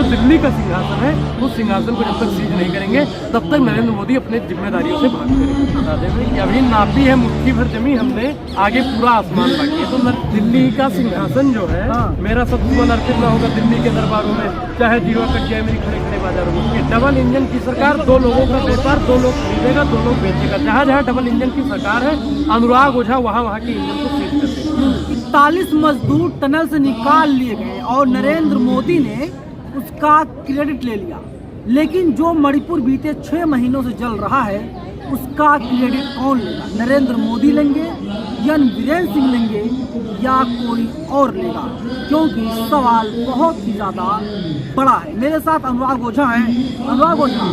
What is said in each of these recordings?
जो दिल्ली का सिंहासन है उस सिंहासन को जब तक सीज नहीं करेंगे तब तक नरेंद्र मोदी अपने जिम्मेदारियों से भाग करेंगे। बता दें कि अभी नापी है मुट्ठी भर जमी हमने, आगे पूरा आसमान बाकी है। तो दिल्ली का सिंहासन जो है मेरा सब जीवन अर्पित ना होगा दिल्ली के दरबारों में, चाहे जीरो कट जाए मेरी खड़े खड़े बाजारों में। ये डबल इंजन की सरकार, 2 लोगों का व्यापार, 2 लोग खरीदेगा 2 लोग बेचेगा। जहाँ जहाँ डबल इंजन की सरकार है अनुराग ओझा वहाँ के इंजन को सीज कर देगा। 41 मजदूर टनल से निकाल लिए गए और नरेंद्र मोदी ने उसका क्रेडिट ले लिया, लेकिन जो मणिपुर बीते 6 महीनों से जल रहा है उसका क्रेडिट कौन लेगा? नरेंद्र मोदी लेंगे या वीरेंद्र सिंह लेंगे या कोई और लेगा? क्योंकि सवाल बहुत ही ज़्यादा बड़ा है। मेरे साथ अनुराग ओझा हैं। अनुराग ओझा,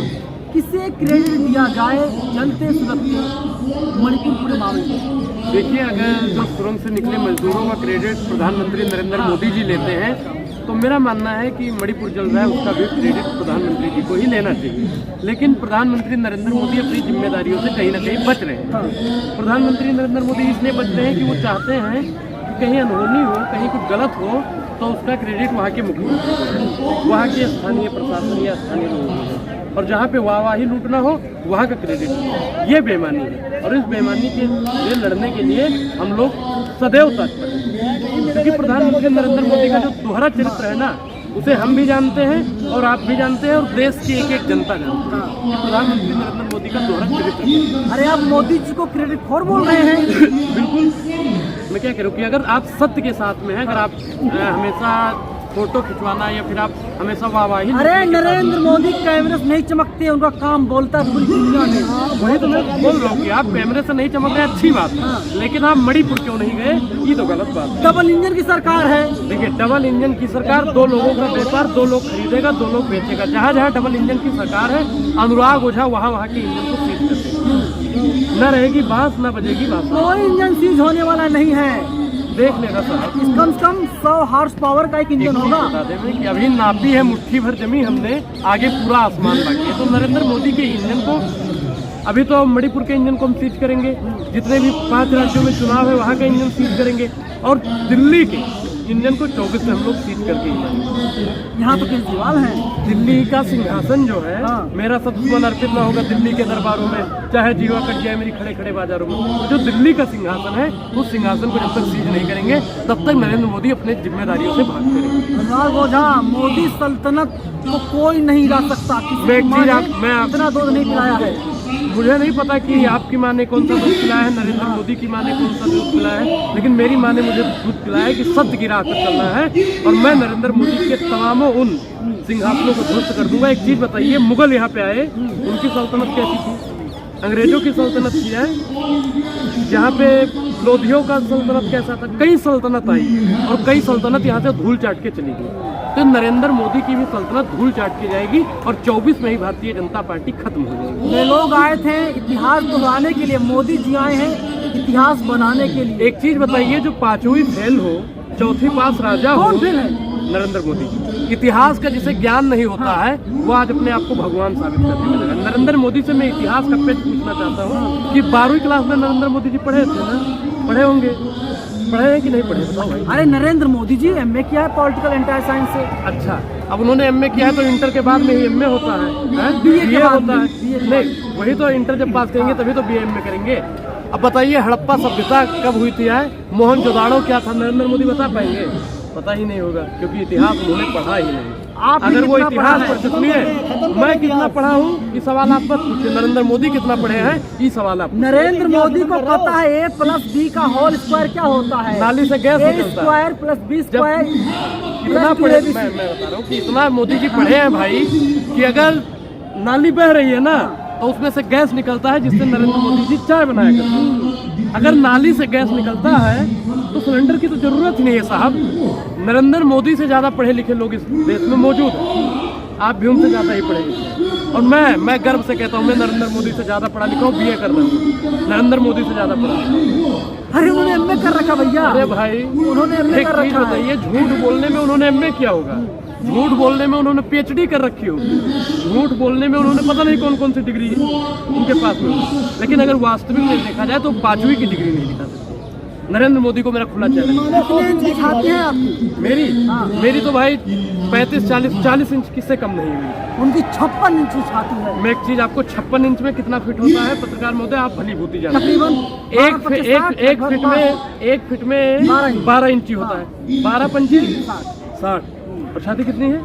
किसे क्रेडिट दिया जाए जलते सुलगते मणिपुर पूरे मामले में? देखिए, अगर जो सुरंग से निकले मजदूरों का क्रेडिट प्रधानमंत्री नरेंद्र मोदी जी लेते हैं तो मेरा मानना है कि मणिपुर जल रहा है उसका भी क्रेडिट प्रधानमंत्री जी को ही लेना चाहिए। लेकिन प्रधानमंत्री नरेंद्र मोदी अपनी जिम्मेदारियों से कहीं ना कहीं बच रहे हैं। प्रधानमंत्री नरेंद्र मोदी इसलिए बच रहे हैं कि वो चाहते हैं कि कहीं अनहोनी हो, कहीं कुछ गलत हो तो उसका क्रेडिट वहाँ के मुख्यमंत्री, वहाँ के स्थानीय प्रशासन या स्थानीय लोगों को, और जहाँ पे वाहवाही लूटना हो वहाँ का क्रेडिट। ये बेईमानी है और इस बेईमानी के लिए लड़ने के लिए हम लोग सदैव तत्पर हैं, क्योंकि प्रधानमंत्री नरेंद्र मोदी का जो दोहरा चरित्र है ना उसे हम भी जानते हैं और आप भी जानते हैं और देश की एक एक जनता जानती है कि प्रधानमंत्री नरेंद्र मोदी का दोहरा चरित्र। अरे आप मोदी जी को क्रेडिट खोर बोल रहे हैं। बिल्कुल, मैं क्या करूँ कि अगर आप सत्य के साथ में हैं, अगर आप हमेशा फोटो खिंचवाना या फिर आप हमेशा वाहवाही, अरे नरेंद्र मोदी कैमरे से नहीं चमकते, उनका काम बोलता है पूरी दुनिया में। वही तो मैं बोल रहा हूँ कि आप कैमरे से नहीं चमक रहे, अच्छी बात है, लेकिन आप मणिपुर क्यों नहीं गए, ये तो गलत बात है। डबल इंजन की सरकार है। देखिए, डबल इंजन की सरकार, 2 लोगों का व्यापार, 2 लोग खरीदेगा 2 लोग बेचेगा। जहाँ जहाँ डबल इंजन की सरकार है अनुराग ओझा वहाँ के इंजन को सीज कर देगा। न रहेगी बांस न बजेगी बांस। कोई इंजन सीज होने वाला नहीं है। देख लेगा साहब, कम से कम 100 हॉर्स पावर का एक इंजन होगा। बता दें कि अभी नापी है मुट्ठी भर जमी हमने, आगे पूरा आसमान बाकी है। तो नरेंद्र मोदी के इंजन को, अभी तो मणिपुर के इंजन को हम सीज करेंगे, जितने भी 5 राज्यों में चुनाव है वहाँ का इंजन सीज करेंगे, और दिल्ली के इंजन को 24 से हम लोग सीज करके यहाँ तो केजरीवाल है। दिल्ली का सिंहासन जो है मेरा सब जीवन अर्पित ना होगा दिल्ली के दरबारों में, चाहे जीवा कट जाए मेरी खड़े खड़े बाजारों में। जो दिल्ली का सिंहासन है उस सिंहासन को जब तक सीज नहीं करेंगे तब तक नरेंद्र मोदी अपने जिम्मेदारियों से भाग करेंगे। अनुराग ओझा, मोदी सल्तनत को कोई नहीं हिला सकता। मैं इतना दूध नहीं पिलाया है। मुझे नहीं पता कि आपकी माँ ने कौन सा दूध पिलाया है, नरेंद्र मोदी की माँ ने कौन सा दूध पिलाया है, लेकिन मेरी माँ ने मुझे दूध पिलाया है कि सत्य की राह पर चलना है और मैं नरेंद्र मोदी के तमामों उन सिंहासनों को ध्वस्त कर दूंगा। एक चीज बताइए, मुगल यहाँ पे आए, उनकी सल्तनत कैसी थी? अंग्रेजों की सल्तनत थी है, जहाँ पे लोधियों का सल्तनत कैसा था? कई सल्तनत आई और कई सल्तनत यहाँ से धूल चाट के चली गई। तो नरेंद्र मोदी की भी सल्तनत धूल चाट के जाएगी और 24 में ही भारतीय जनता पार्टी खत्म हो जाएगी। ये लोग आए थे इतिहास दोहराने के लिए, मोदी जी आए हैं इतिहास बनाने के लिए। एक चीज बताइए, जो 5वीं फेल हो 4थी पास राजा हो, कौन फेल है? नरेंद्र मोदी। इतिहास का जिसे ज्ञान नहीं होता है वो आज अपने आप को भगवान साबित करने लगा। नरेंद्र मोदी से मैं इतिहास का पेज पूछना चाहता हूँ कि 12वीं क्लास में नरेंद्र मोदी जी पढ़े थे ना? पढ़े होंगे, पढ़े हैं कि नहीं पढ़े, बताओ भाई। अरे नरेंद्र मोदी जी एमए किया है पॉलिटिकल एंटायर साइंस से। अच्छा, अब उन्होंने एमए किया है तो इंटर के बाद में ही एमए होता है, बीए होता है। नहीं, वही तो इंटर जब पास करेंगे तभी तो बीए एमए करेंगे। अब बताइए, हड़प्पा सभ्यता कब हुई थी? मोहनजोदाड़ो क्या था? नरेंद्र मोदी बता पाएंगे? पता ही नहीं होगा, क्योंकि इतिहास उन्होंने पढ़ा ही नहीं। अगर वो इतिहास पढ़ सकती है, मैं कितना पढ़ा हूँ ये सवाल आप मत पूछिए। नरेंद्र मोदी कितना पढ़े हैं ये सवाल आप। नरेंद्र मोदी को पता है A+B का होल स्क्वायर क्या होता है? नाली से गैस निकलता है। A² + B² इतना पढ़े, मैं बता रहा हूँ कि इतना मोदी जी पढ़े हैं भाई कि अगर नाली बह रही है ना तो उसमें से गैस निकलता है जिससे नरेंद्र मोदी जी चाय बनाया करते हैं। अगर नाली से गैस निकलता है तो सिलेंडर की तो जरूरत ही नहीं है साहब। नरेंद्र मोदी से ज्यादा पढ़े लिखे लोग इस देश में मौजूद हैं, आप भी उनसे ज्यादा ही पढ़े लिखे। और मैं गर्व से कहता हूँ, मैं नरेंद्र मोदी से ज्यादा पढ़ा लिखा हूँ, बीए कर रहा हूँ, नरेंद्र मोदी से ज्यादा पढ़ा लिखा। अरे उन्होंने एमए कर रखा भैया। अरे भाई, उन्होंने एमए कर रखा। बताइए, झूठ बोलने में उन्होंने एमए किया होगा, झूठ बोलने में उन्होंने पीएचडी कर रखी होगी, झूठ बोलने में उन्होंने पता नहीं कौन कौन सी डिग्री उनके पास में, लेकिन अगर वास्तविक में देखा जाए तो 5वीं की डिग्री नहीं दिखा सकते। नरेंद्र मोदी को मेरा खुला चैलेंज। कितने इंच की छाती है आपकी? मेरी तो भाई 35-40 इंच किससे कम नहीं हुई। उनकी 56 इंच की छाती है। मैं एक चीज आपको 56 इंच में कितना फिट होता है पत्रकार महोदय, आप भली भूति जानते हैं। तकरीबन एक फिट में 12 इंची होता है। 12×5 60। और छाती कितनी है?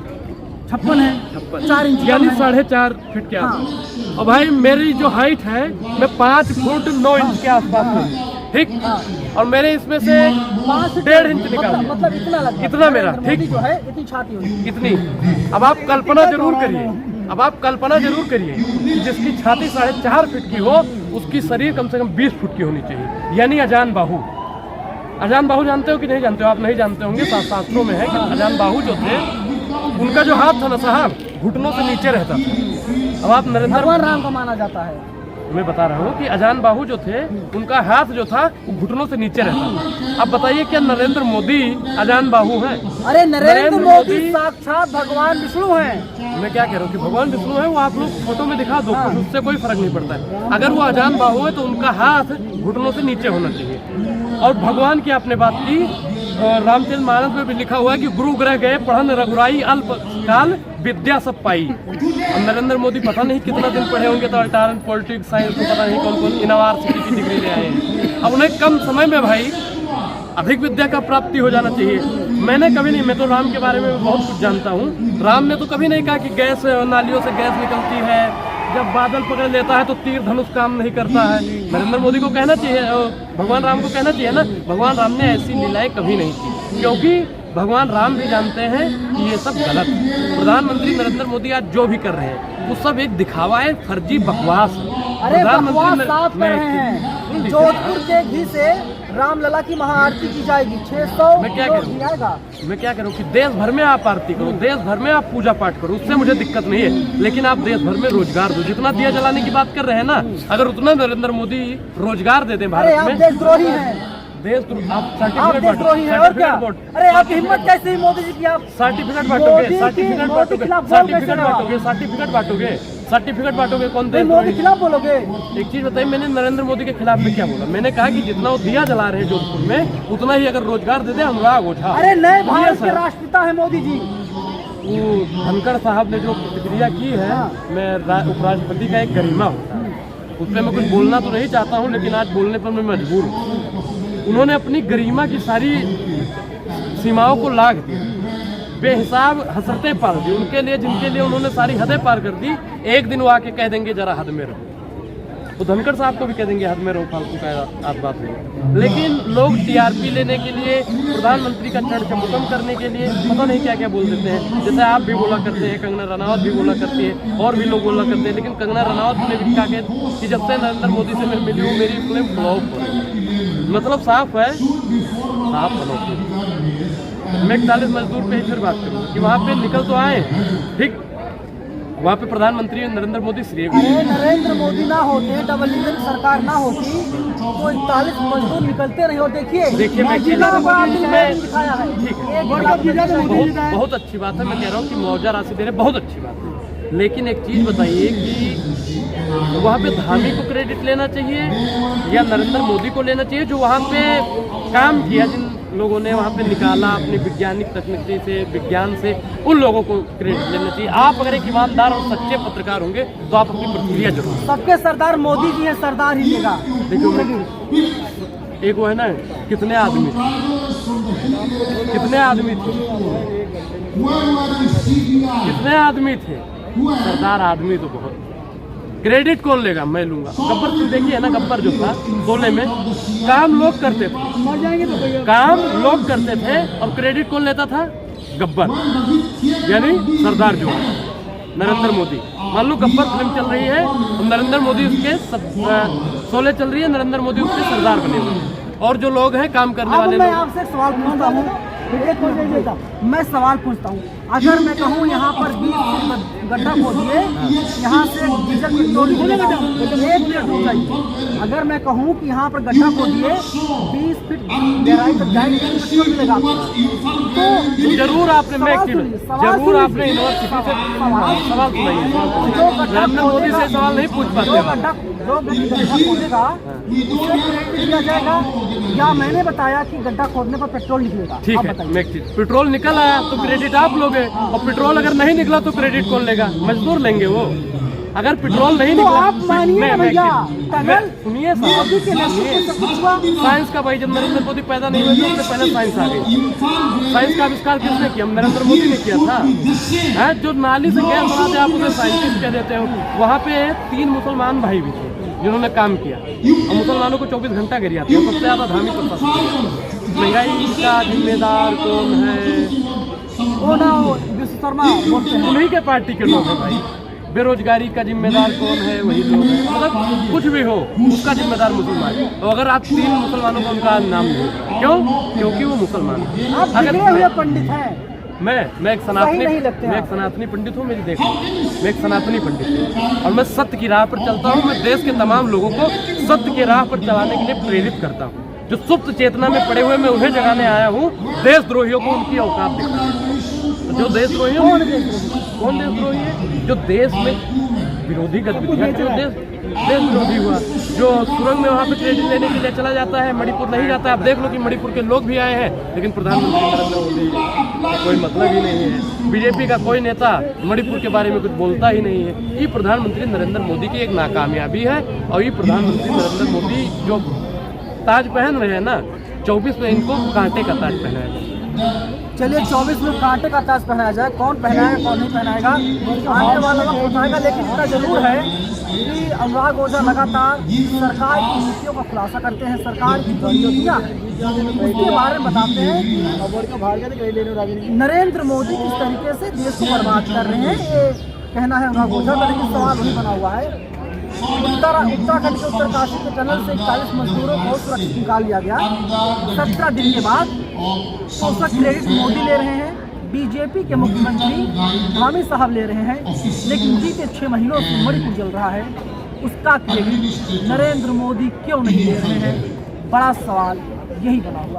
56 है। 4 इंच यानी 4.5 फीट के आसपास। और भाई मेरी जो हाइट है मैं 5 फुट 9 इंच के आसपास हूँ, ठीक। और मेरे इसमें से 1.5 इंच निकाल, मतलब इतना मेरा, ठीक जो है इतनी छाती होगी। इतनी। अब आप कल्पना जरूर करिए, कि जिसकी छाती 4.5 फीट की हो उसकी शरीर कम से कम 20 फुट की होनी चाहिए, यानी अजान बाहु। अजान बाहु जानते हो कि नहीं जानते हो? आप नहीं जानते होंगे, शास्त्रों में है कि अजान बाहु जो थे उनका जो हाथ था ना साहब, घुटनों से नीचे रहता था। अब आप भगवान राम का माना जाता है। मैं बता रहा हूँ कि अजान बाहु जो थे उनका हाथ जो था वो घुटनों से नीचे रहता था। अब बताइए क्या नरेंद्र मोदी अजान बाहु है? अरे नरेंद्र मोदी साक्षात भगवान विष्णु हैं। मैं क्या कह रहा हूँ कि भगवान विष्णु है, वो आप लोग फोटो में दिखा दो, उससे कोई फर्क नहीं पड़ता है। अगर वो अजान बाहु है तो उनका हाथ घुटनों से नीचे होना चाहिए। और भगवान की आपने बात की, रामचरित मानस में भी लिखा हुआ है कि गुरु ग्रह गए पढ़न रघुराई अल्प काल विद्या सब पाई। और नरेंद्र मोदी पता नहीं कितना दिन पढ़े होंगे, तो अल्टारन पॉलिटिक्स साइंस में पता नहीं कौन कौन यूनिवर्सिटी की डिग्री ले आए हैं। अब उन्हें कम समय में भाई अधिक विद्या का प्राप्ति हो जाना चाहिए। मैंने कभी नहीं, मैं तो राम के बारे में बहुत कुछ जानता हूँ। राम ने तो कभी नहीं कहा कि गैस नालियों से गैस निकलती है, जब बादल पकड़ लेता है तो तीर धनुष काम नहीं करता है। नरेंद्र मोदी को कहना चाहिए, भगवान राम को कहना चाहिए ना, भगवान राम ने ऐसी लीलाएं कभी नहीं की, क्योंकि भगवान राम भी जानते हैं कि ये सब गलत। प्रधानमंत्री नरेंद्र मोदी आज जो भी कर रहे हैं वो सब एक दिखावा है, फर्जी बकवास। अरे बकवास साफ कर रहे हैं। जोधपुर के घी से रामलला की महाआरती की जाएगी, 600 मैं क्या करूँ कि देश भर में आप आरती करो, देश भर में आप पूजा पाठ करो, उससे मुझे दिक्कत नहीं है, लेकिन आप देश भर में रोजगार दो। जितना दिया जलाने की बात कर रहे हैं ना, अगर उतना नरेंद्र मोदी रोजगार दे दें भारत में। देशद्रोही हैं, आप देशद्रोही हैं और क्या? अरे आपकी हिम्मत कैसे हुई मोदी जी की? आप सर्टिफिकेट बांटोगे कौन देश मोदी के खिलाफ बोलोगे? एक चीज बताइए, मैंने नरेंद्र मोदी के खिलाफ में क्या बोला? मैंने कहा कि जितना वो दिया जला रहे हैं जोधपुर में, उतना ही अगर रोजगार दे दे अनुराग ओझा। अरे नए भारत के राष्ट्रपिता है मोदी जी। वो धनखड़ साहब ने जो प्रतिक्रिया की है, मैं उपराष्ट्रपति का एक गरिमा होता है, उस पर मैं कुछ बोलना तो नहीं चाहता हूँ, लेकिन आज बोलने पर मैं मजबूर हूँ। उन्होंने अपनी गरिमा की सारी सीमाओं को लांघ दी, बेहिसाब हसरतें पाल दी उनके लिए, जिनके लिए उन्होंने सारी हदें पार कर दी। एक दिन वो आके कह देंगे जरा हद में रहो, तो धनखड़ साहब को भी कह देंगे हद में रहो, फालतू का आप बात नहीं। लेकिन लोग टीआरपी लेने के लिए, प्रधानमंत्री का चढ़ चमकम करने के लिए पता नहीं क्या क्या बोल देते हैं। जैसे आप भी बोला करते हैं, कंगना रनावत भी बोला करती है, और भी लोग बोला करते हैं, लेकिन कंगना रनावत ने भी कहा कि जब से नरेंद्र मोदी से मैं मिली हूँ मेरी फिल्म फ्लॉप हो रही है। मतलब साफ है, साफ बनो। मैं 41 मजदूर पे ही फिर बात करूँगा कि वहाँ पे निकल तो आए, ठीक, वहाँ पे प्रधानमंत्री नरेंद्र मोदी श्री नरेंद्र मोदी ना होते, डबल इंजन सरकार ना होती तो 41 मजदूर निकलते रहे। और देखिए बहुत अच्छी बात है, मैं कह रहा हूँ कि मुआवजा राशि दे रहे बहुत अच्छी बात है, लेकिन एक चीज़ बताइए कि वहाँ पे धामी को क्रेडिट लेना चाहिए या नरेंद्र मोदी को लेना चाहिए, जो वहाँ पे काम किया, जिन लोगों ने वहाँ पे निकाला अपनी वैज्ञानिक तकनीकी से, विज्ञान से, उन लोगों को क्रेडिट लेना चाहिए। आप अगर एक ईमानदार और सच्चे पत्रकार होंगे तो आप अपनी प्रतिक्रिया जरूर। सबके सरदार मोदी जी हैं, सरदार ही लेगा। देखो एक वो है ना, कितने आदमी थे, सरदार आदमी तो बहुत। क्रेडिट कौन लेगा? मैं लूंगा। गब्बर सिंह देखिए ना, गब्बर जो था 16 में, काम लोग करते थे, काम लोग करते थे और क्रेडिट कौन लेता था? गब्बर, यानी सरदार जो नरेंद्र मोदी। मान लो गब्बर फिल्म चल रही है और नरेंद्र मोदी उसके 16 चल रही है, नरेंद्र मोदी उसके सरदार बने हुए हैं, और जो लोग हैं काम करने वाले। मैं आपसे सवाल पूछता हूँ, मैं सवाल पूछता हूँ, अगर मैं कहूँ यहाँ पर 20 फीट गड्ढा खोदिए, यहाँ से डीजल की चोरी मिलेगा, 1 मिनट रुक जाइए। अगर मैं कहूँ कि यहाँ पर गड्ढा खोदिए 20 फीट गहराई तक जाएंगे, पेट्रोल मिलेगा, तो जरूर आपने जरूर आपने यूनिवर्सिटी से सवाल सुनाइए। नरेंद्र मोदी से सवाल नहीं पूछ पाते। जो गड्ढा खोदेगा उसे क्रेडिट दिया जाएगा, या मैंने बताया कि गड्ढा खोदने पर पेट्रोल निकलेगा? ठीक आप है, बताइए। मैं एक चीज, पेट्रोल निकल आया तो क्रेडिट आप लोगे, और पेट्रोल अगर नहीं निकला तो क्रेडिट कौन लेगा? मजदूर लेंगे वो। अगर पेट्रोल नहीं तो निकला, आप मानिए ना भैया, टनल सुनिए मोदी के नेतृत्व से कुछ हुआ? साइंस का भाई, जब नरेंद्र मोदी पैदा नहीं हुए थे उससे पहले साइंस आ गई। साइंस का आविष्कार किसने किया? नरेंद्र मोदी ने किया था। है जो नाली से गैस बनाते आप उसे साइंटिस्ट कह देते हो। वहाँ पे 3 मुसलमान भाई भी थे जिन्होंने काम किया, और मुसलमानों को 24 घंटा गिरिया था। सबसे ज्यादा धार्मिक प्रशासन। महंगाई का जिम्मेदार कौन है? वो ना विश्वकर्मा बोलते हैं। उन्हीं के पार्टी के लोग हैं भाई। बेरोजगारी का जिम्मेदार कौन है? वही लोग हैं। मतलब कुछ भी हो उसका जिम्मेदार मुसलमान है। तो अगर आप 3 मुसलमानों का उनका नाम नहीं, क्यों? क्योंकि वो मुसलमान है। आप बिगड़े हुए पंडित हैं। मैं एक सनातनी पंडित हूँ। मेरी देखो, मैं एक सनातनी पंडित हूँ और मैं सत्य की राह पर चलता हूँ। मैं देश के तमाम लोगों को सत्य की राह पर चलाने के लिए प्रेरित करता हूँ। जो सुप्त चेतना में पड़े हुए मैं उन्हें जगाने आया हूँ। देशद्रोहियों को उनकी औकात दिखाना है। जो देशद्रोही कौन देशद्रोही है? जो देश में विरोधी गतिविधियां, जो देश विरोधी हुआ, जो सुरंग में वहाँ पे क्रेडिट लेने के लिए चला जाता है, मणिपुर नहीं जाता है। आप देख लो कि मणिपुर के लोग भी आए हैं, लेकिन प्रधानमंत्री नरेंद्र मोदी का कोई मतलब ही नहीं है। बीजेपी का कोई नेता मणिपुर के बारे में कुछ बोलता ही नहीं है। ये प्रधानमंत्री नरेंद्र मोदी की एक नाकामयाबी है। और ये प्रधानमंत्री नरेंद्र मोदी जो ताज पहन रहे हैं ना, 24 में इनको कांटे का ताज पहनाया जाए। चलिए 24 में कांटे का ताज पहनाया जाए। कौन पहनाएगा कौन नहीं पहनाएगा आने वाला वक्त बताएगा। लेकिन इतना जरूर है कि अनुराग ओझा लगातार सरकार की नीतियों का खुलासा करते हैं, सरकार की नीतियाँ उसके बारे में बताते हैं कि नरेंद्र मोदी किस तरीके से देश को बर्बाद कर रहे हैं। ये कहना है अनुराग ओझा का, लेकिन सवाल वही बना हुआ है। उत्तराखंड के उत्तरकाशी के टनल से 41 मजदूरों को सुरक्षित निकाल लिया गया 17 दिन के बाद। तो उसका क्रेडिट मोदी ले रहे हैं, बीजेपी के मुख्यमंत्री धामी साहब ले रहे हैं। लेकिन बीते 6 महीनों से मणिपुर जल रहा है, उसका क्रेडिट नरेंद्र मोदी क्यों नहीं ले रहे हैं? बड़ा सवाल यही बना हुआ।